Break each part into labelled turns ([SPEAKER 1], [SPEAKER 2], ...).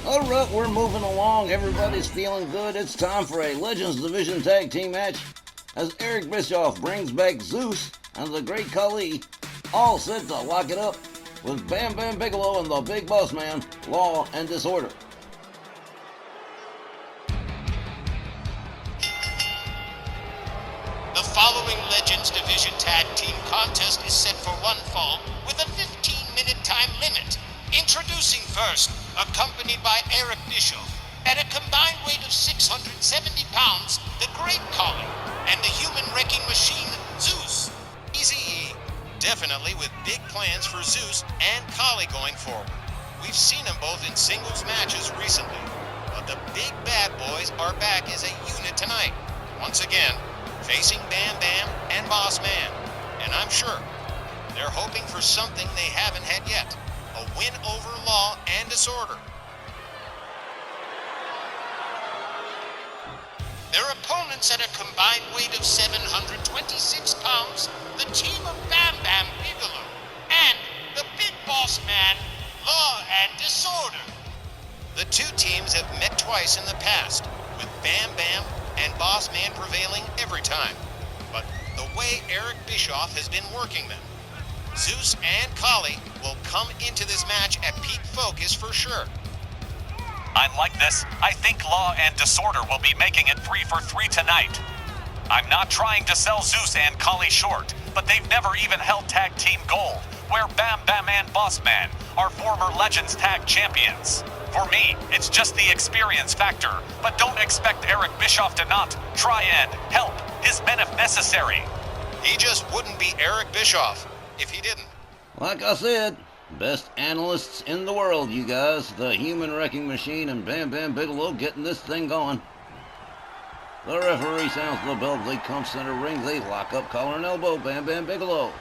[SPEAKER 1] Alright, we're moving along. Everybody's feeling good. It's time for a Legends Division Tag Team match as Eric Bischoff brings back Zeus and the Great Khali, all set to lock it up with Bam Bam Bigelow and the Big Boss Man, Law and Disorder.
[SPEAKER 2] The following Legends Division Tag Team contest is set for one fall with a 15-minute time limit. Introducing first, accompanied by Eric Bischoff, at a combined weight of 670 pounds, the Great Khali, and the human wrecking machine, Zeus. Easy, definitely with big plans for Zeus and Khali going forward. We've seen them both in singles matches recently, but the big bad boys are back as a unit tonight. Once again, facing Bam Bam and Boss Man, and I'm sure they're hoping for something they haven't had yet. A win over Law and Disorder. Their opponents at a combined weight of 726 pounds, the team of Bam Bam Bigelow and the Big Boss Man, Law and Disorder. The two teams have met twice in the past, with Bam Bam and Boss Man prevailing every time. But the way Eric Bischoff has been working them, Zeus and Khali will come into this match at peak focus for sure.
[SPEAKER 3] I'm like this. I think Law and Disorder will be making it 3 for 3 tonight. I'm not trying to sell Zeus and Khali short, but they've never even held tag team gold, where Bam Bam and Boss Man are former Legends Tag Champions. For me, it's just the experience factor, but don't expect Eric Bischoff to not try and help his men if necessary.
[SPEAKER 2] He just wouldn't be Eric Bischoff if he didn't.
[SPEAKER 1] Like I said, best analysts in the world, you guys. The human wrecking machine and Bam Bam Bigelow getting this thing going. The referee sounds the bell. They come center ring. They lock up collar and elbow. Bam Bam Bigelow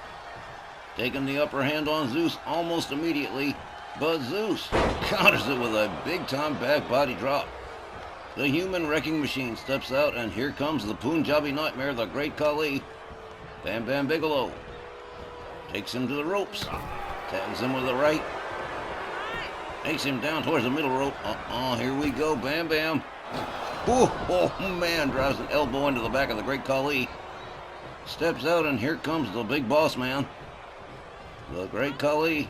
[SPEAKER 1] taking the upper hand on Zeus almost immediately, but Zeus counters it with a big-time back body drop. The human wrecking machine steps out, and here comes the Punjabi Nightmare, the Great Khali. Bam Bam Bigelow takes him to the ropes, tags him with the right, takes him down towards the middle rope. Here we go, Bam Bam. Oh man, drives an elbow into the back of the Great Khali. Steps out, and here comes the Big Boss Man. The Great Khali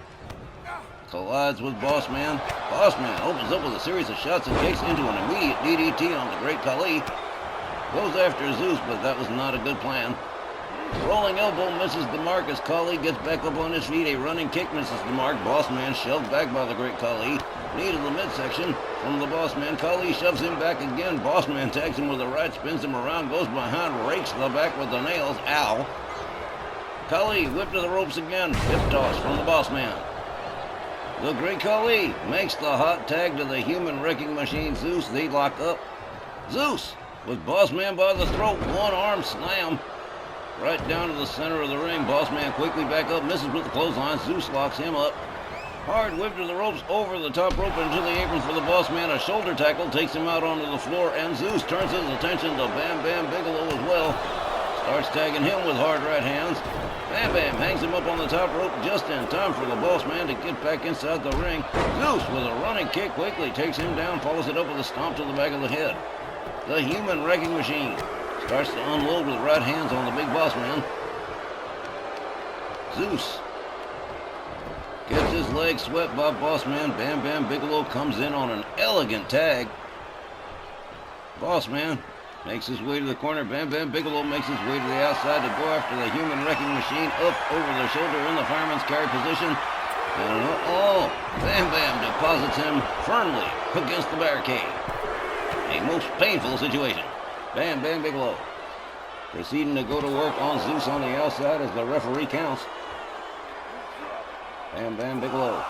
[SPEAKER 1] collides with Boss Man. Boss Man opens up with a series of shots and takes into an immediate DDT on the Great Khali. Goes after Zeus, but that was not a good plan. Rolling elbow misses the mark as Khali gets back up on his feet. A running kick misses the mark. Boss Man shoved back by the Great Khali. Knee to the midsection from the Boss Man. Khali shoves him back again. Boss Man tags him with a right, spins him around, goes behind, rakes the back with the nails. Ow. Khali whipped to the ropes again. Hip toss from the Boss Man. The Great Khali makes the hot tag to the human wrecking machine Zeus. They lock up. Zeus with Boss Man by the throat. One arm slam right down to the center of the ring. Boss Man quickly back up, misses with the clothesline. Zeus locks him up. Hard whip to the ropes, over the top rope into the apron for the Boss Man. A shoulder tackle takes him out onto the floor, and Zeus turns his attention to Bam Bam Bigelow as well. Starts tagging him with hard right hands. Bam Bam hangs him up on the top rope just in time for the Boss Man to get back inside the ring. Zeus with a running kick quickly takes him down, follows it up with a stomp to the back of the head. The human wrecking machine starts to unload with right hands on the Big Boss Man. Zeus gets his leg swept by Boss Man. Bam Bam Bigelow comes in on an elegant tag. Boss Man makes his way to the corner. Bam Bam Bigelow makes his way to the outside to go after the human wrecking machine, up over the shoulder in the fireman's carry position. And Bam Bam deposits him firmly against the barricade. A most painful situation. Bam Bam Bigelow proceeding to go to work on Zeus on the outside as the referee counts. Bam Bam Bigelow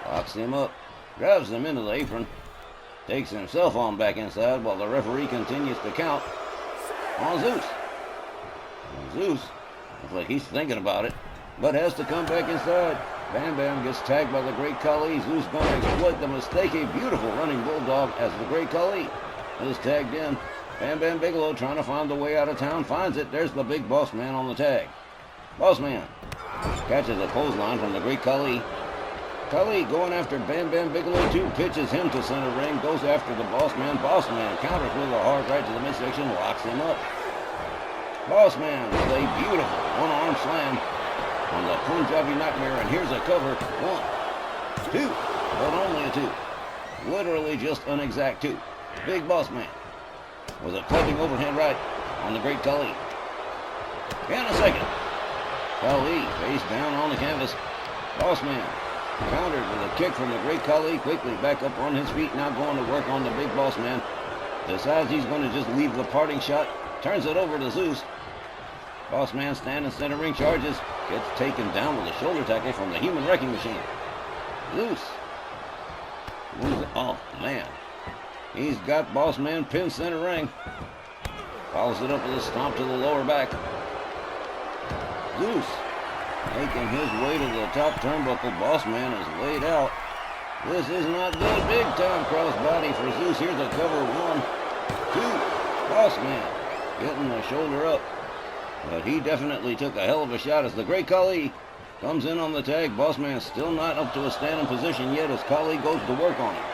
[SPEAKER 1] locks him up, drives him into the apron, takes himself on back inside while the referee continues to count on Zeus. And Zeus looks like he's thinking about it, but has to come back inside. Bam Bam gets tagged by the Great Khali. Zeus going to exploit the mistake. A beautiful running bulldog as the Great Khali is tagged in. Bam Bam Bigelow trying to find the way out of town. Finds it. There's the Big Boss Man on the tag. Boss Man catches a clothesline from the Great Khali. Khali going after Bam Bam Bigelow, too, pitches him to center ring, goes after the Boss Man. Boss Man counters with a hard right to the midsection, locks him up. Boss Man with a beautiful one-arm slam on the Punjabi Nightmare, and here's a cover. 1, 2, but only a 2. Literally just an exact 2. Big Boss Man with a clubbing overhand right on the great Khali. And a second. Khali face down on the canvas. Boss Man countered with a kick from the great Khali, quickly back up on his feet, now going to work on the big Boss Man. Decides he's going to just leave the parting shot, turns it over to Zeus. Boss Man standing center ring, charges, gets taken down with a shoulder tackle from the Human Wrecking Machine. Zeus moves it. Oh, man. He's got Boss Man pinned center ring. Follows it up with a stomp to the lower back. Zeus making his way to the top turnbuckle. Boss Man is laid out. This is not good. Big time crossbody for Zeus. Here's a cover. 1, 2. Boss Man getting the shoulder up. But he definitely took a hell of a shot as the great Khali comes in on the tag. Boss Man still not up to a standing position yet as Khali goes to work on him.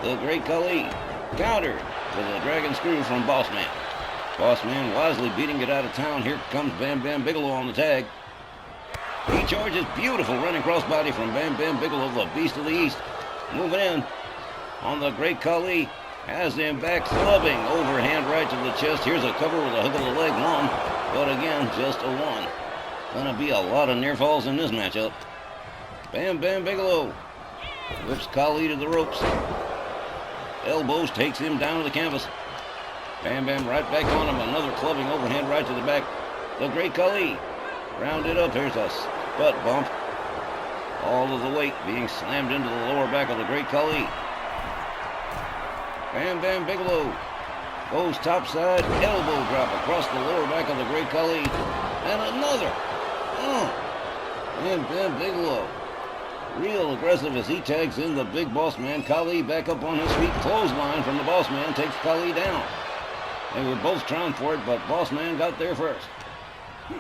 [SPEAKER 1] The great Khali countered with a dragon screw from Boss Man. Boss Man wisely beating it out of town. Here comes Bam Bam Bigelow on the tag. He charges. Beautiful running crossbody from Bam Bam Bigelow, the Beast of the East. Moving in on the great Khali. Has him back, clubbing overhand right to the chest. Here's a cover with a hook of the leg. 1, but again, just a 1. Gonna be a lot of near falls in this matchup. Bam Bam Bigelow whips Khali to the ropes. Elbows, takes him down to the canvas. Bam Bam right back on him. Another clubbing overhand right to the back. The great Khali rounded up. Here's a butt bump. All of the weight being slammed into the lower back of the great Khali. Bam Bam Bigelow goes topside, elbow drop across the lower back of the great Khali. And another. Bam Bam Bigelow. Real aggressive as he tags in the big Boss Man. Khali back up on his feet. Clothesline from the Boss Man takes Khali down. They were both trying for it, but Boss Man got there first.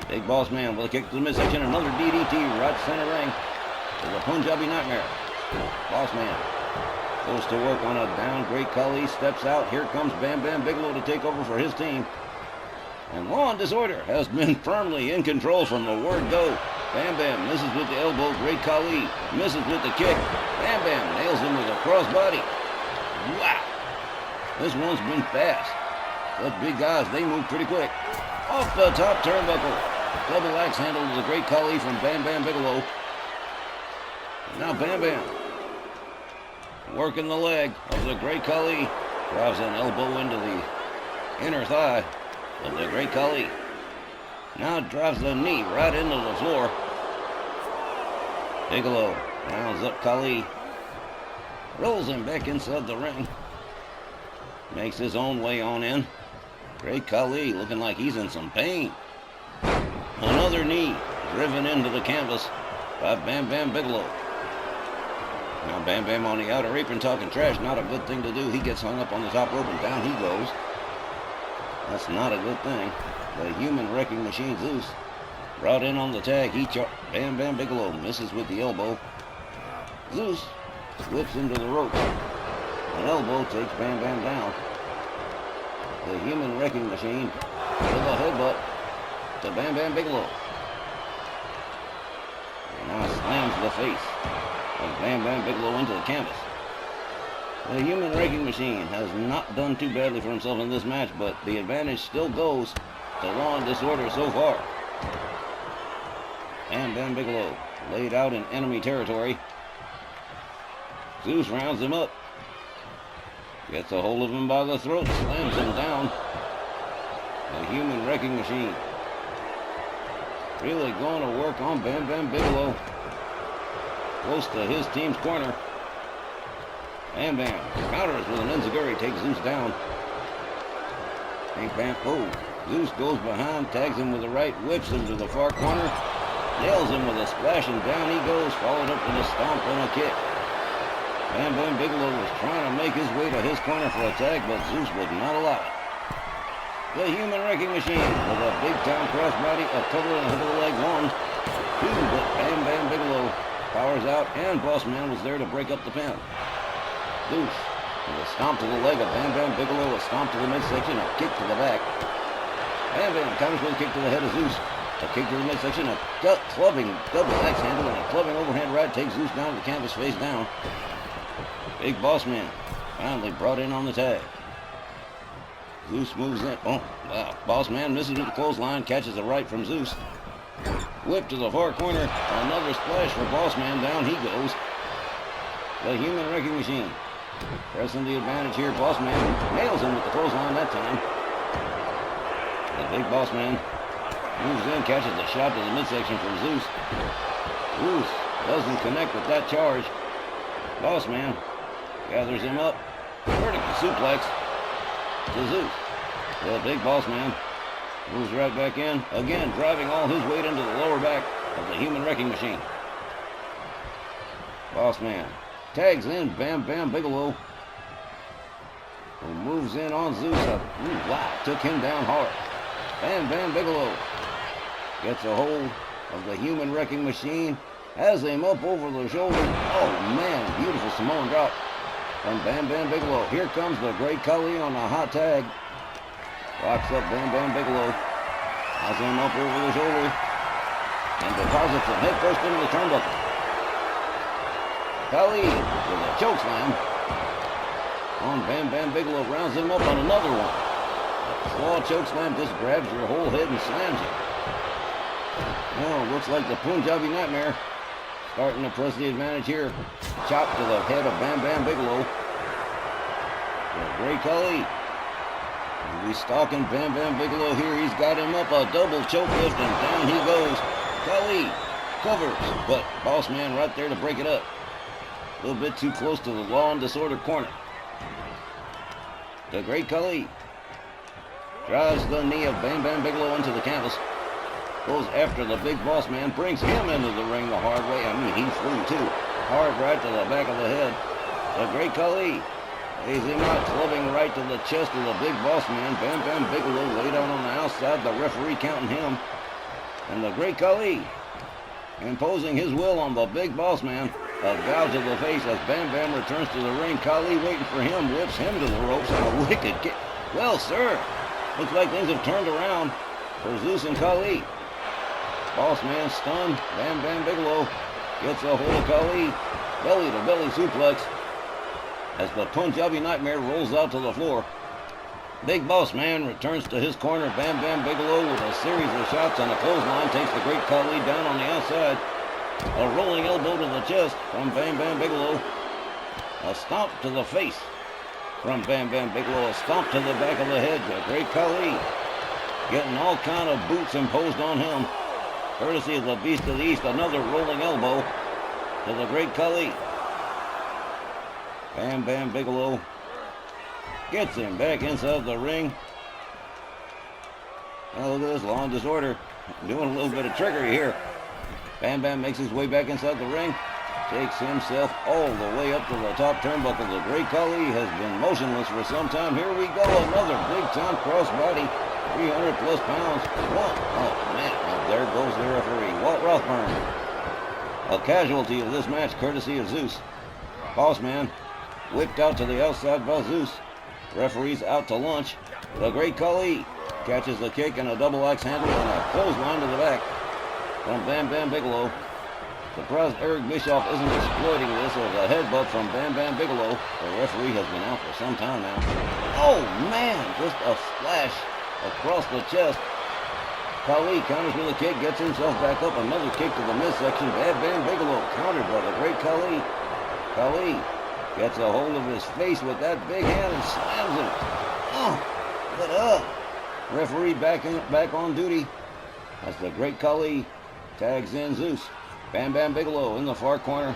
[SPEAKER 1] Big Boss Man with a kick to the midsection. Another DDT right center ring to the Punjabi Nightmare. Boss Man goes to work on a down. Great Khali steps out. Here comes Bam Bam Bigelow to take over for his team. And Law and Disorder has been firmly in control from the word go. Bam Bam misses with the elbow. Great Khali misses with the kick. Bam Bam nails him with a crossbody. Wow. This one's been fast. Those big guys, they move pretty quick. Off the top turnbuckle. Double axe handle to the great Khali from Bam Bam Bigelow. Now Bam Bam working the leg of the great Khali. Drives an elbow into the inner thigh of the great Khali. Now drives the knee right into the floor. Bigelow rounds up Khali. Rolls him back inside the ring. Makes his own way on in. Great Khali looking like he's in some pain. Another knee driven into the canvas by Bam Bam Bigelow. Now Bam Bam on the outer apron talking trash. Not a good thing to do. He gets hung up on the top rope and down he goes. That's not a good thing. The Human Wrecking Machine Zeus brought in on the tag. Bam Bam Bigelow misses with the elbow. Zeus slips into the ropes. An elbow takes Bam Bam down. The Human Wrecking Machine with a headbutt to Bam Bam Bigelow. And now slams the face of Bam Bam Bigelow into the canvas. The Human Wrecking Machine has not done too badly for himself in this match, but the advantage still goes to Law and Disorder so far. Bam Bam Bigelow laid out in enemy territory. Zeus rounds him up. Gets a hold of him by the throat, slams him down. The Human Wrecking Machine really going to work on Bam Bam Bigelow. Close to his team's corner. Bam Bam counters with an enziguri, takes Zeus down. Zeus goes behind, tags him with a right, whips him to the far corner, nails him with a splash, and down he goes, followed up with a stomp and a kick. Bam Bam Bigelow was trying to make his way to his corner for a tag, but Zeus would not allow it. The Human Wrecking Machine with a big time crossbody, a cover and a hook of the leg. 1, 2, but Bam Bam Bigelow powers out, and Boss Man was there to break up the pin. Zeus with a stomp to the leg of Bam Bam Bigelow, a stomp to the midsection, a kick to the back. Bam Bam counters with a kick to the head of Zeus. A kick to the midsection, a clubbing double axe handle, and a clubbing overhand right takes Zeus down to the canvas face down. Big Boss Man finally brought in on the tag. Zeus moves in. Oh, wow. Boss Man misses with the clothesline, catches a right from Zeus. Whip to the far corner. Another splash for Boss Man. Down he goes. The Human Wrecking Machine pressing the advantage here. Boss Man nails him with the clothesline that time. The Big Boss Man moves in, catches a shot to the midsection from Zeus. Zeus doesn't connect with that charge. Boss Man gathers him up. Vertical suplex to Zeus. The Big Boss Man moves right back in, again driving all his weight into the lower back of the Human Wrecking Machine. Boss Man tags in Bam Bam Bigelow, who moves in on Zeus. Wow, took him down hard. Bam Bam Bigelow gets a hold of the Human Wrecking Machine, has him up over the shoulders. Oh man, beautiful Samoan drop from Bam Bam Bigelow. Here comes the Great Khali on a hot tag. Locks up Bam Bam Bigelow. Has him up over the shoulder. And deposits him head first into the turnbuckle. Khali with a choke slam on Bam Bam Bigelow. Rounds him up on another one. A claw choke slam just grabs your whole head and slams you. Oh, looks like the Punjabi Nightmare starting to press the advantage here. Chop to the head of Bam Bam Bigelow. The Great Khali. He's stalking Bam Bam Bigelow here. He's got him up, a double choke lift, and down he goes. Khali covers, but Boss Man right there to break it up. A little bit too close to the Law and Disorder corner. The Great Khali drives the knee of Bam Bam Bigelow into the canvas. Goes after the Big Boss Man, brings him into the ring the hard way. I mean, he flew too. Hard right to the back of the head. The Great Khali lays him out, clubbing right to the chest of the Big Boss Man. Bam Bam Bigelow laid out on the outside, the referee counting him. And the Great Khali imposing his will on the Big Boss Man. A gouge to the face as Bam Bam returns to the ring. Khali waiting for him, whips him to the ropes, and a wicked kick. Well, sir, looks like things have turned around for Zeus and Khali. Boss Man stunned. Bam Bam Bigelow gets a hold of Khali. Belly to belly suplex as the Punjabi Nightmare rolls out to the floor. Big Boss Man returns to his corner. Bam Bam Bigelow with a series of shots on a clothesline takes the Great Khali down on the outside. A rolling elbow to the chest from Bam Bam Bigelow. A stomp to the face from Bam Bam Bigelow. A stomp to the back of the head. The Great Khali getting all kind of boots imposed on him, courtesy of the Beast of the East. Another rolling elbow to the Great Khali. Bam Bam Bigelow gets him back inside the ring. Now look at this, Law and Disorder doing a little bit of trickery here. Bam Bam makes his way back inside the ring. Takes himself all the way up to the top turnbuckle. The Great Khali has been motionless for some time. Here we go, another big-time crossbody. 300 plus pounds. Oh man, well, there goes the referee, Walt Rothburn. A casualty of this match courtesy of Zeus. Boss Man whipped out to the outside by Zeus. Referee's out to lunch. The Great Khali catches the kick and a double axe handle and a clothesline to the back from Bam Bam Bigelow. Surprised Eric Bischoff isn't exploiting this as a headbutt from Bam Bam Bigelow. The referee has been out for some time now. Oh man, just a splash across the chest. Khali counters with a kick, gets himself back up. Another kick to the midsection. Bam Bam Bigelow countered by the Great Khali. Khali gets a hold of his face with that big hand and slams him. Oh, what up? Referee back on duty as the Great Khali tags in Zeus. Bam Bam Bigelow in the far corner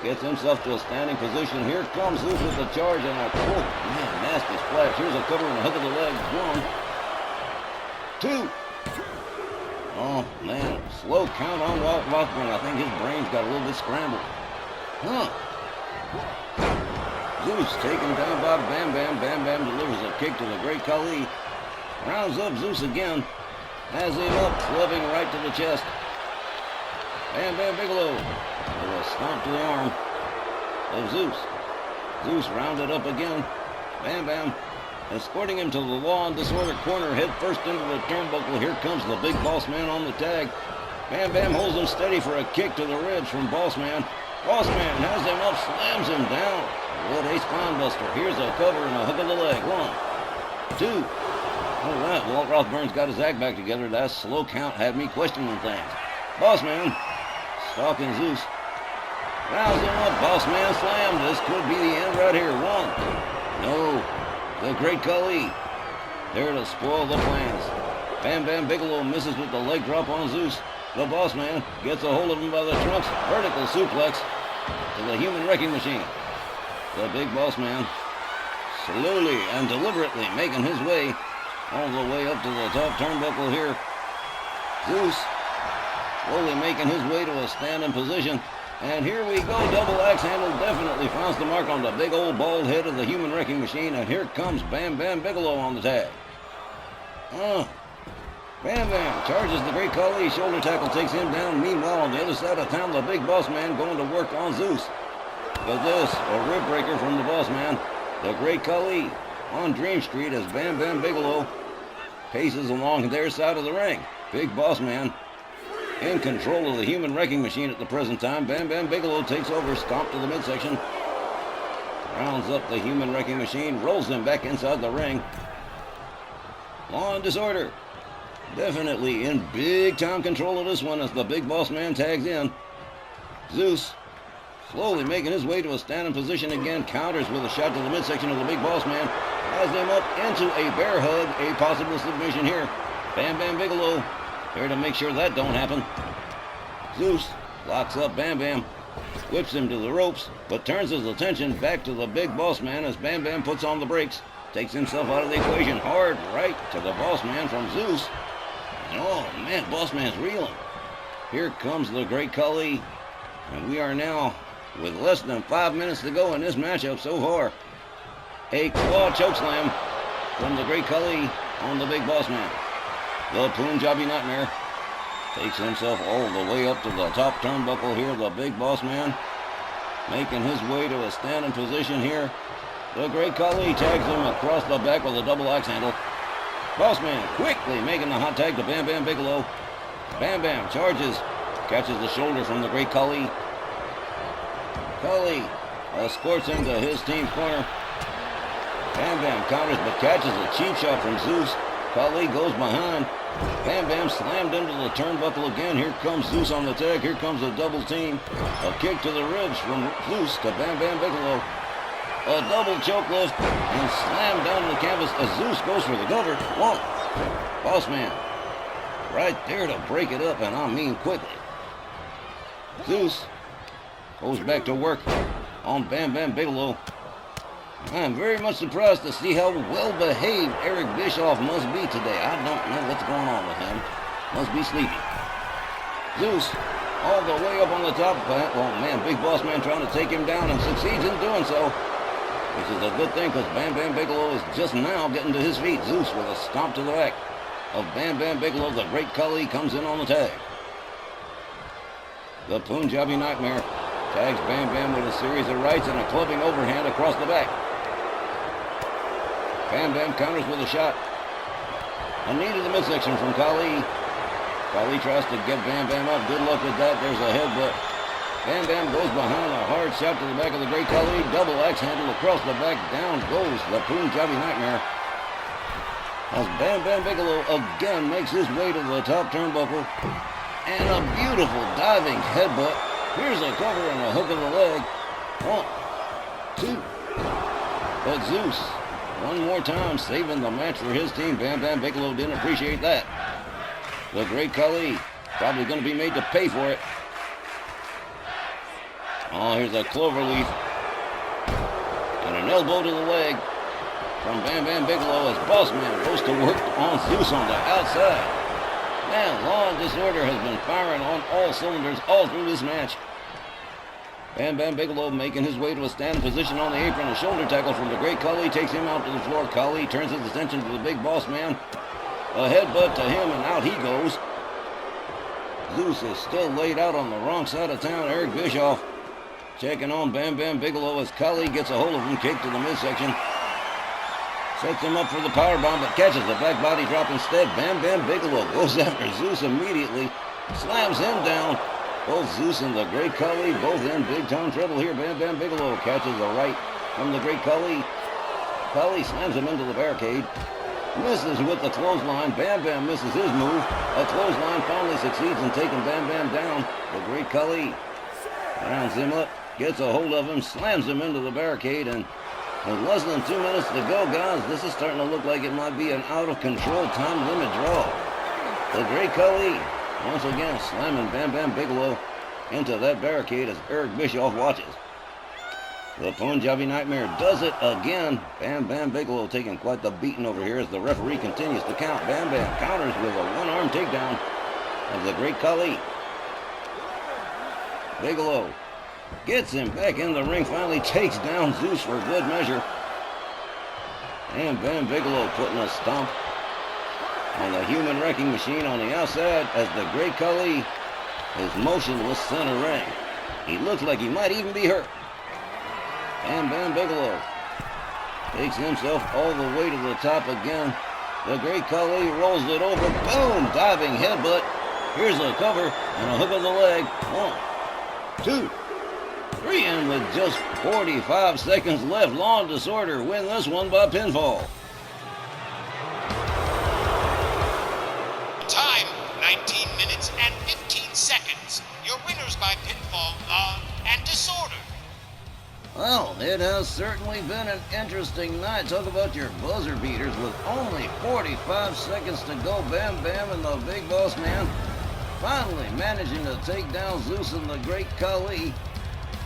[SPEAKER 1] gets himself to a standing position. Here comes Zeus with the charge and a man, nasty splash. Here's a cover and a hook of the leg. 1, 2. Oh man, slow count on Walt Rothburn. I think his brain's got a little bit scrambled. Zeus taken down by Bam Bam. Bam Bam delivers a kick to the Great Khali. Rounds up Zeus again. Has him up, clubbing right to the chest. Bam Bam Bigelow with a a stomp to the arm of Zeus. Zeus rounded up again. Bam Bam escorting him to the Law and Disorder corner, head first into the turnbuckle. Here comes the big boss man on the tag. Bam Bam holds him steady for a kick to the ribs from Boss Man. Boss Man has him up, slams him down. What a spine buster. Here's a cover and a hook of the leg. 1, 2. All right, Walt Rothburns got his act back together. That slow count had me questioning things. Boss Man stalking Zeus. Rounds him up. Boss Man slammed. This could be the end right here. 1. No. The Great Khali. There to spoil the plans. Bam Bam Bigelow misses with the leg drop on Zeus. The Boss Man gets a hold of him by the trunks. Vertical suplex to the Human Wrecking Machine. The Big Boss Man slowly and deliberately making his way all the way up to the top turnbuckle here. Zeus slowly making his way to a standing position. And here we go. Double axe handle definitely finds the mark on the big old bald head of the Human Wrecking Machine. And here comes Bam Bam Bigelow on the tag. Bam Bam charges the Great Khali. Shoulder tackle takes him down. Meanwhile, on the other side of town, the Big Boss Man going to work on Zeus. But this, a rib breaker from the Boss Man. The Great Khali on Dream Street as Bam Bam Bigelow paces along their side of the ring. Big Boss Man in control of the Human Wrecking Machine at the present time. Bam Bam Bigelow takes over, stomp to the midsection. Rounds up the Human Wrecking Machine, rolls him back inside the ring. Law and Disorder definitely in big time control of this one as the Big Boss Man tags in. Zeus slowly making his way to a standing position again, counters with a shot to the midsection of the Big Boss Man, has him up into a bear hug, a possible submission here. Bam Bam Bigelow there to make sure that don't happen. Zeus locks up Bam Bam, whips him to the ropes, but turns his attention back to the Big Boss Man as Bam Bam puts on the brakes, takes himself out of the equation. Hard right to the Boss Man from Zeus. And oh man, Boss Man's reeling. Here comes the Great Khali, and we are now with less than 5 minutes to go in this matchup so far. A claw chokeslam from the Great Khali on the Big Boss Man. The Punjabi Nightmare takes himself all the way up to the top turnbuckle here. The Big Boss Man making his way to a standing position here. The Great Khali tags him across the back with a double axe handle. Boss Man quickly making the hot tag to Bam Bam Bigelow. Bam Bam charges, catches the shoulder from the Great Khali. Khali escorts him to his team's corner. Bam Bam counters but catches a cheap shot from Zeus. Khali goes behind. Bam Bam slammed into the turnbuckle again. Here comes Zeus on the tag. Here comes a double team. A kick to the ribs from Zeus to Bam Bam Bigelow. A double choke lift and slammed down to the canvas as Zeus goes for the cover. 1. Boss Man right there to break it up, and I mean quickly. Zeus goes back to work on Bam Bam Bigelow. I'm very much surprised to see how well-behaved Eric Bischoff must be today. I don't know what's going on with him. Must be sleepy. Zeus all the way up on the top. Oh man, Big Boss Man trying to take him down and succeeds in doing so. Which is a good thing because Bam Bam Bigelow is just now getting to his feet. Zeus with a stomp to the back of Bam Bam Bigelow. The Great Khali comes in on the tag. The Punjabi Nightmare tags Bam Bam with a series of rights and a clubbing overhand across the back. Bam Bam counters with a shot. A knee to the midsection from Khali. Khali tries to get Bam Bam up. Good luck with that. There's a headbutt. Bam Bam goes behind, a hard shot to the back of the Great Khali. Double axe handle across the back. Down goes the Punjabi Nightmare. As Bam Bam Bigelow again makes his way to the top turnbuckle. And a beautiful diving headbutt. Here's a cover and a hook of the leg. 1, 2. But Zeus, one more time, saving the match for his team. Bam Bam Bigelow didn't appreciate that. The Great Khali probably going to be made to pay for it. Oh, here's a cloverleaf. And an elbow to the leg from Bam Bam Bigelow as Boss Man goes to work on Zeus on the outside. Man, Law and Disorder has been firing on all cylinders all through this match. Bam Bam Bigelow making his way to a standing position on the apron. A shoulder tackle from the Great Khali takes him out to the floor. Khali turns his attention to the Big Boss Man. A headbutt to him and out he goes. Zeus is still laid out on the wrong side of town. Eric Bischoff checking on Bam Bam Bigelow as Khali gets a hold of him, kick to the midsection. Sets him up for the powerbomb, but catches the back body drop instead. Bam Bam Bigelow goes after Zeus immediately, slams him down. Both Zeus and the Great Khali both in big-time trouble here. Bam Bam Bigelow catches the right from the Great Khali. Khali slams him into the barricade. Misses with the clothesline. Bam Bam misses his move. A clothesline finally succeeds in taking Bam Bam down. The Great Khali rounds him up, gets a hold of him, slams him into the barricade, and with less than 2 minutes to go, guys, this is starting to look like it might be an out-of-control time limit draw. The Great Khali once again slamming Bam Bam Bigelow into that barricade as Eric Bischoff watches. The Punjabi Nightmare does it again. Bam Bam Bigelow taking quite the beating over here as the referee continues to count. Bam Bam counters with a one-arm takedown of the Great Khali. Bigelow gets him back in the ring, finally takes down Zeus for good measure. And Bam Bigelow putting a stomp on the human wrecking machine on the outside as the Great Khali is motionless center ring. He looks like he might even be hurt. Bam Bam Bigelow takes himself all the way to the top again. The Great Khali rolls it over. Boom! Diving headbutt. Here's a cover and a hook of the leg. 1, 2, 3, and with just 45 seconds left, Law and Disorder win this one by pinfall.
[SPEAKER 2] Time, 19 minutes and 15 seconds. Your winners by pinfall, Law and Disorder.
[SPEAKER 1] Well, it has certainly been an interesting night. Talk about your buzzer beaters. With only 45 seconds to go, Bam Bam and the Big Boss Man finally managing to take down Zeus and the Great Khali.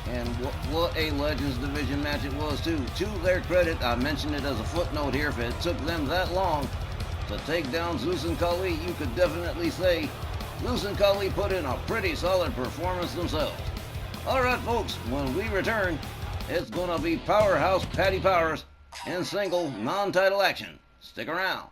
[SPEAKER 1] And what a Legends Division match it was, too. To their credit, I mentioned it as a footnote here, if it took them that long to take down Zeus and Khali, you could definitely say Zeus and Khali put in a pretty solid performance themselves. Alright, folks, when we return, it's going to be Powerhouse Patty Powers in single non-title action. Stick around.